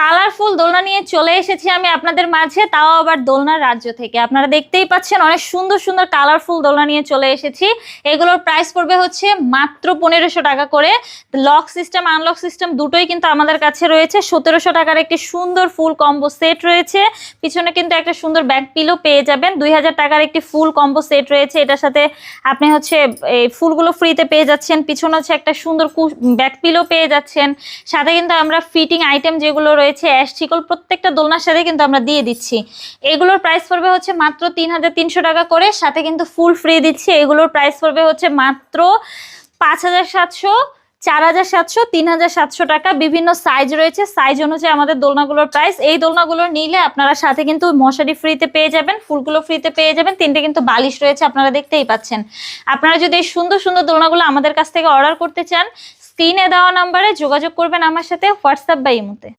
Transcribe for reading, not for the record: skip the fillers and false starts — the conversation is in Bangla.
কালারফুল দোলনা নিয়ে চলে এসেছি আমি আপনাদের মাঝে, তাও আবার দোলনার রাজ্য থেকে। আপনারা দেখতেই পাচ্ছেন অনেক সুন্দর সুন্দর কালারফুল দোলনা নিয়ে চলে এসেছি। এগুলোর প্রাইস পড়বে হচ্ছে মাত্র 1500 টাকা করে। লক সিস্টেম আনলক সিস্টেম দুটোই কিন্তু আমাদের কাছে রয়েছে। 1700 টাকার একটি সুন্দর ফুল কম্বো সেট রয়েছে। পিছনে কিন্তু একটা সুন্দর ব্যাক পিলো পেয়ে যাবেন। 2000 টাকার একটি ফুল কম্বো সেট রয়েছে। এটার সাথে আপনি হচ্ছে এই ফুলগুলো ফ্রিতে পেয়ে যাচ্ছেন। পিছনে হচ্ছে একটা সুন্দর ব্যাক পিলো পেয়ে যাচ্ছেন। সাথে কিন্তু আমরা ফিটিং আইটেম যেগুলো রয়েছে অ্যাশ শিকল প্রত্যেকটা দোলনার সাথে কিন্তু আমরা দিয়ে দিচ্ছি। এগুলোর প্রাইস পড়বে হচ্ছে মাত্র 3300 টাকা করে, সাথে কিন্তু ফুল ফ্রি দিচ্ছি। এগুলোর প্রাইস পড়বে হচ্ছে মাত্র 5700, 4700, 3700 টাকা। বিভিন্ন সাইজ রয়েছে, সাইজ অনুযায়ী আমাদের দোলনাগুলোর প্রাইস। এই দোলনাগুলো নিলে আপনারা সাথে কিন্তু মশারি ফ্রিতে পেয়ে যাবেন, ফুলগুলো ফ্রিতে পেয়ে যাবেন। 3টে কিন্তু বালিশ রয়েছে, আপনারা দেখতেই পাচ্ছেন। আপনারা যদি এই সুন্দর সুন্দর দোলনাগুলো আমাদের কাছ থেকে অর্ডার করতে চান, স্ক্রিনে দেওয়া নাম্বারে যোগাযোগ করবেন আমার সাথে, হোয়াটসঅ্যাপ বা ইমোতে।